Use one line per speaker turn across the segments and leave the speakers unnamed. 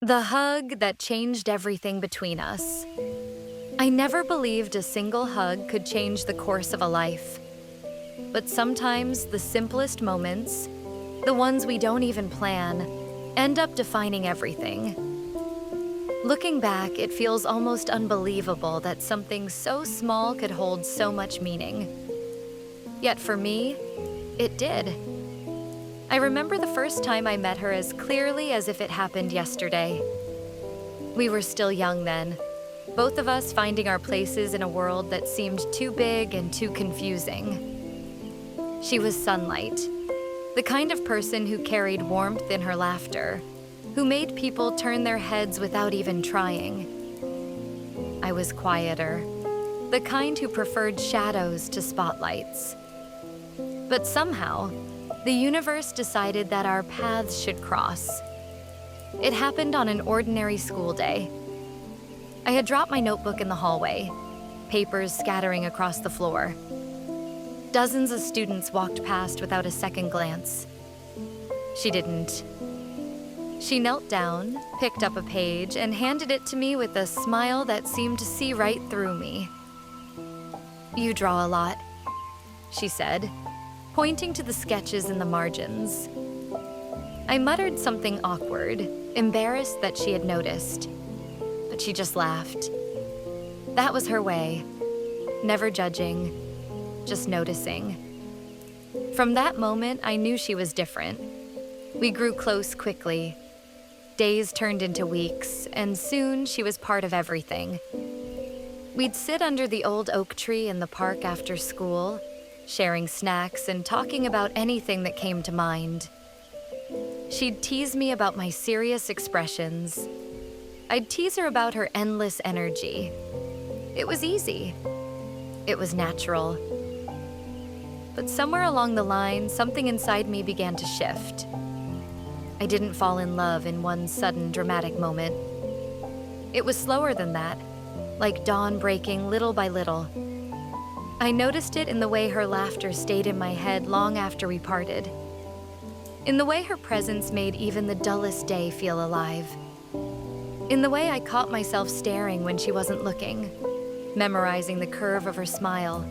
The hug that changed everything between us. I never believed a single hug could change the course of a life. But sometimes the simplest moments, the ones we don't even plan, end up defining everything. Looking back, it feels almost unbelievable that something so small could hold so much meaning. Yet for me, it did. I remember the first time I met her as clearly as if it happened yesterday. We were still young then, both of us finding our places in a world that seemed too big and too confusing. She was Sunlight, the kind of person who carried warmth in her laughter, who made people turn their heads without even trying. I was Quieter, the kind who preferred shadows to spotlights. But somehow, the universe decided that our paths should cross. It happened on an ordinary school day. I had dropped my notebook in the hallway, papers scattering across the floor. Dozens of students walked past without a second glance. She didn't. She knelt down, picked up a page, and handed it to me with a smile that seemed to see right through me. "You draw a lot," she said, pointing to the sketches in the margins. I muttered something awkward, embarrassed that she had noticed, but she just laughed. That was her way, never judging, just noticing. From that moment, I knew she was different. We grew close quickly. Days turned into weeks, and soon she was part of everything. We'd sit under the old oak tree in the park after school, sharing snacks and talking about anything that came to mind. She'd tease me about my serious expressions. I'd tease her about her endless energy. It was easy. It was natural. But somewhere along the line, something inside me began to shift. I didn't fall in love in one sudden dramatic moment. It was slower than that, like dawn breaking little by little. I noticed it in the way her laughter stayed in my head long after we parted. In the way her presence made even the dullest day feel alive. In the way I caught myself staring when she wasn't looking, memorizing the curve of her smile.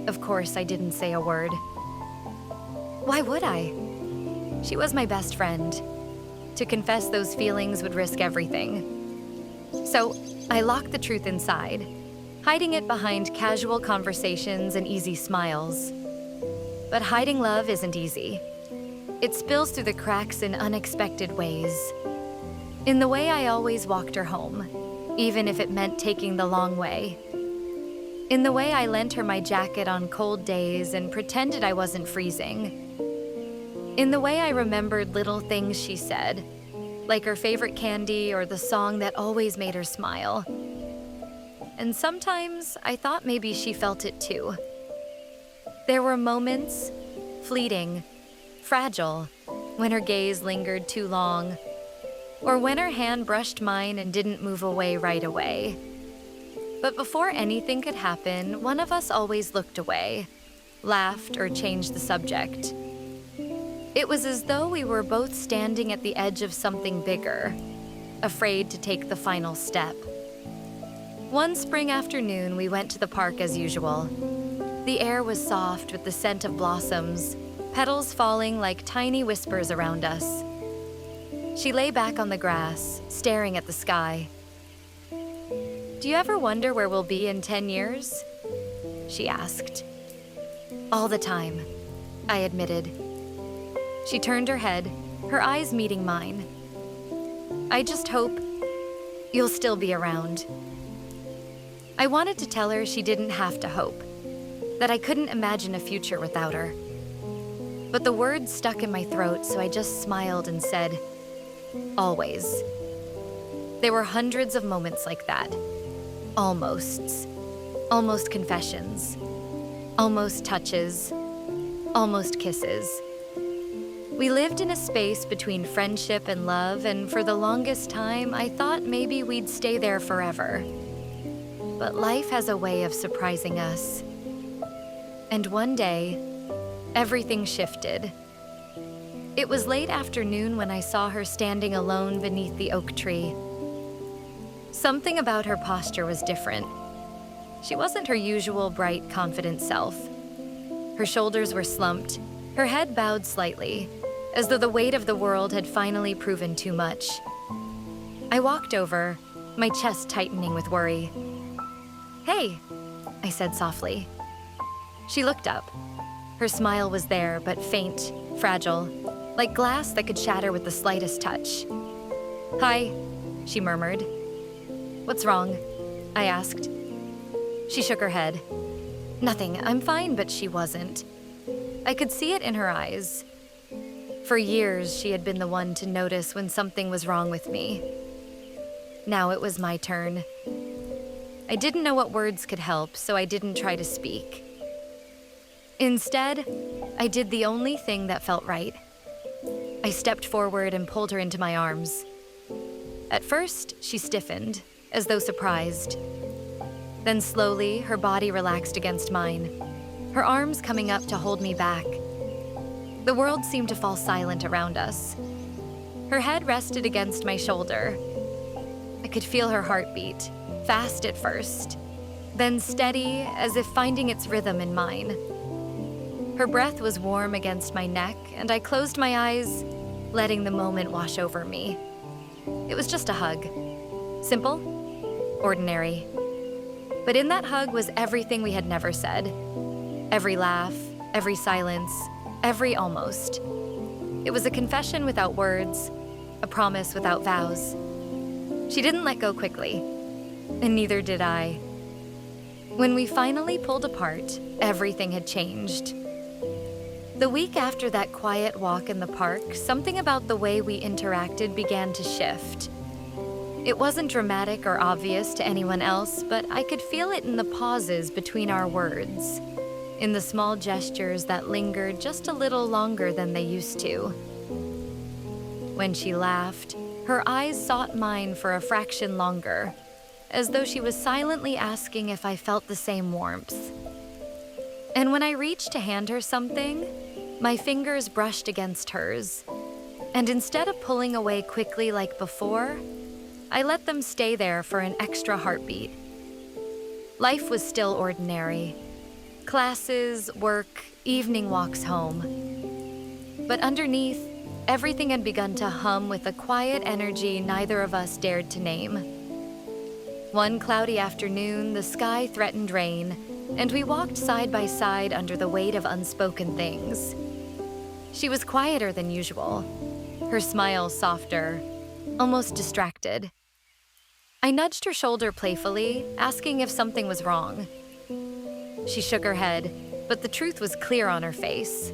Of course, I didn't say a word. Why would I? She was my best friend. To confess those feelings would risk everything. So I locked the truth inside, hiding it behind casual conversations and easy smiles. But hiding love isn't easy. It spills through the cracks in unexpected ways. In the way I always walked her home, even if it meant taking the long way. In the way I lent her my jacket on cold days and pretended I wasn't freezing. In the way I remembered little things she said, like her favorite candy or the song that always made her smile. And sometimes I thought maybe she felt it too. There were moments, fleeting, fragile, when her gaze lingered too long, or when her hand brushed mine and didn't move away right away. But before anything could happen, one of us always looked away, laughed, or changed the subject. It was as though we were both standing at the edge of something bigger, afraid to take the final step. One spring afternoon, we went to the park as usual. The air was soft with the scent of blossoms, petals falling like tiny whispers around us. She lay back on the grass, staring at the sky. "Do you ever wonder where we'll be in 10 years?" she asked. "All the time," I admitted. She turned her head, her eyes meeting mine. "I just hope you'll still be around." I wanted to tell her she didn't have to hope, that I couldn't imagine a future without her. But the words stuck in my throat, so I just smiled and said, "Always." There were hundreds of moments like that. Almosts. Almost confessions. Almost touches. Almost kisses. We lived in a space between friendship and love, and for the longest time, I thought maybe we'd stay there forever. But life has a way of surprising us. And one day, everything shifted. It was late afternoon when I saw her standing alone beneath the oak tree. Something about her posture was different. She wasn't her usual bright, confident self. Her shoulders were slumped, her head bowed slightly, as though the weight of the world had finally proven too much. I walked over, my chest tightening with worry. "Hey," I said softly. She looked up. Her smile was there, but faint, fragile, like glass that could shatter with the slightest touch. "Hi," she murmured. "What's wrong?" I asked. She shook her head. "Nothing, I'm fine," but she wasn't. I could see it in her eyes. For years, she had been the one to notice when something was wrong with me. Now it was my turn. I didn't know what words could help, so I didn't try to speak. Instead, I did the only thing that felt right. I stepped forward and pulled her into my arms. At first, she stiffened, as though surprised. Then slowly, her body relaxed against mine, her arms coming up to hold me back. The world seemed to fall silent around us. Her head rested against my shoulder. I could feel her heartbeat, fast at first, then steady, as if finding its rhythm in mine. Her breath was warm against my neck, and I closed my eyes, letting the moment wash over me. It was just a hug. Simple, ordinary. But in that hug was everything we had never said. Every laugh, every silence, every almost. It was a confession without words, a promise without vows. She didn't let go quickly, and neither did I. When we finally pulled apart, everything had changed. The week after that quiet walk in the park, something about the way we interacted began to shift. It wasn't dramatic or obvious to anyone else, but I could feel it in the pauses between our words, in the small gestures that lingered just a little longer than they used to. When she laughed, her eyes sought mine for a fraction longer, as though she was silently asking if I felt the same warmth. And when I reached to hand her something, my fingers brushed against hers, and instead of pulling away quickly like before, I let them stay there for an extra heartbeat. Life was still ordinary. Classes, work, evening walks home. But underneath, everything had begun to hum with a quiet energy neither of us dared to name. One cloudy afternoon, the sky threatened rain, and we walked side by side under the weight of unspoken things. She was quieter than usual, her smile softer, almost distracted. I nudged her shoulder playfully, asking if something was wrong. She shook her head, but the truth was clear on her face.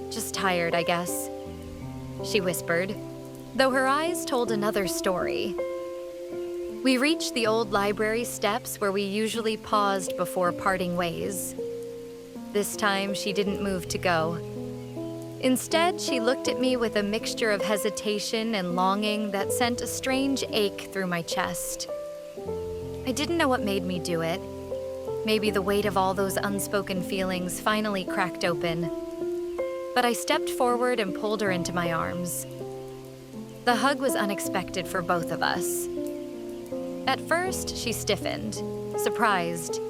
"Just tired, I guess," she whispered, though her eyes told another story. We reached the old library steps where we usually paused before parting ways. This time, she didn't move to go. Instead, she looked at me with a mixture of hesitation and longing that sent a strange ache through my chest. I didn't know what made me do it. Maybe the weight of all those unspoken feelings finally cracked open. But I stepped forward and pulled her into my arms. The hug was unexpected for both of us. At first, she stiffened, surprised.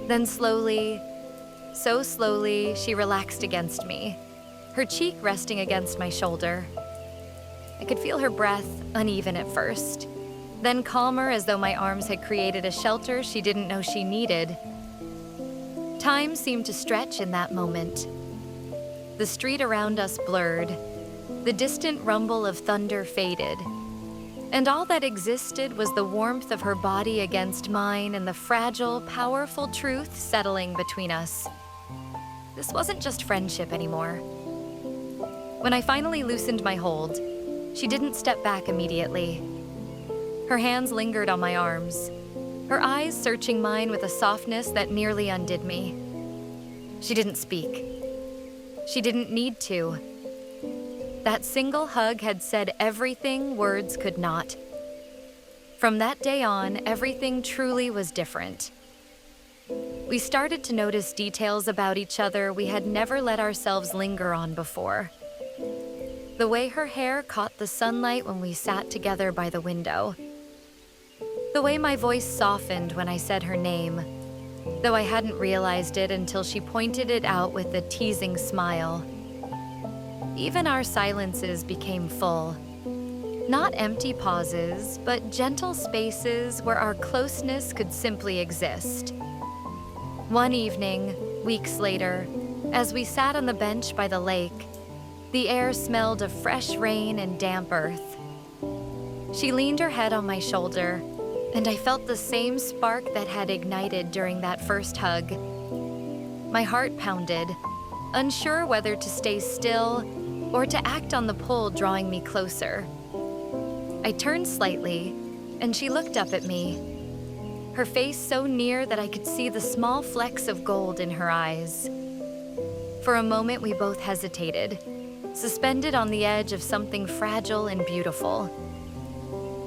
Then slowly, so slowly, she relaxed against me, her cheek resting against my shoulder. I could feel her breath, uneven at first, then calmer as though my arms had created a shelter she didn't know she needed. Time seemed to stretch in that moment. The street around us blurred. The distant rumble of thunder faded. And all that existed was the warmth of her body against mine and the fragile, powerful truth settling between us. This wasn't just friendship anymore. When I finally loosened my hold, she didn't step back immediately. Her hands lingered on my arms, her eyes searching mine with a softness that nearly undid me. She didn't speak. She didn't need to. That single hug had said everything words could not. From that day on, everything truly was different. We started to notice details about each other we had never let ourselves linger on before. The way her hair caught the sunlight when we sat together by the window. The way my voice softened when I said her name, though I hadn't realized it until she pointed it out with a teasing smile. Even our silences became full. Not empty pauses, but gentle spaces where our closeness could simply exist. One evening, weeks later, as we sat on the bench by the lake, the air smelled of fresh rain and damp earth. She leaned her head on my shoulder, and I felt the same spark that had ignited during that first hug. My heart pounded, unsure whether to stay still or to act on the pull drawing me closer. I turned slightly, and she looked up at me, her face so near that I could see the small flecks of gold in her eyes. For a moment, we both hesitated, suspended on the edge of something fragile and beautiful.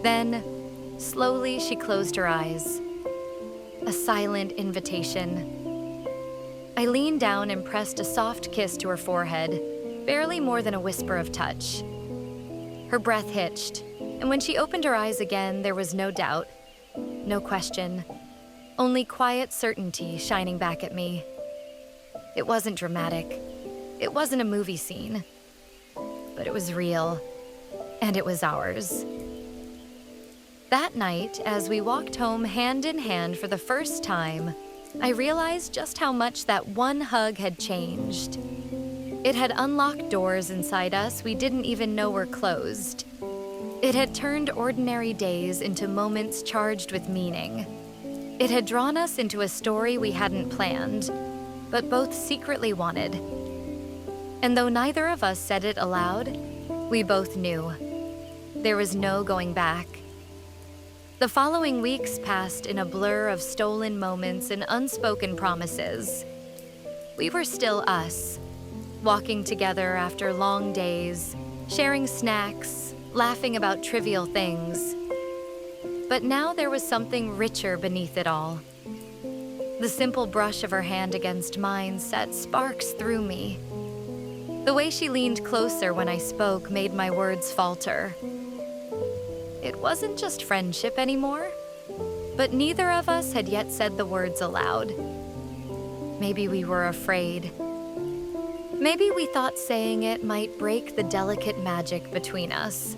Then, slowly, she closed her eyes. A silent invitation. I leaned down and pressed a soft kiss to her forehead, barely more than a whisper of touch. Her breath hitched, and when she opened her eyes again, there was no doubt, no question, only quiet certainty shining back at me. It wasn't dramatic. It wasn't a movie scene. But it was real, and it was ours. That night, as we walked home hand in hand for the first time, I realized just how much that one hug had changed. It had unlocked doors inside us we didn't even know were closed. It had turned ordinary days into moments charged with meaning. It had drawn us into a story we hadn't planned, but both secretly wanted. And though neither of us said it aloud, we both knew. There was no going back. The following weeks passed in a blur of stolen moments and unspoken promises. We were still us, walking together after long days, sharing snacks, laughing about trivial things. But now there was something richer beneath it all. The simple brush of her hand against mine set sparks through me. The way she leaned closer when I spoke made my words falter. It wasn't just friendship anymore, but neither of us had yet said the words aloud. Maybe we were afraid. Maybe we thought saying it might break the delicate magic between us.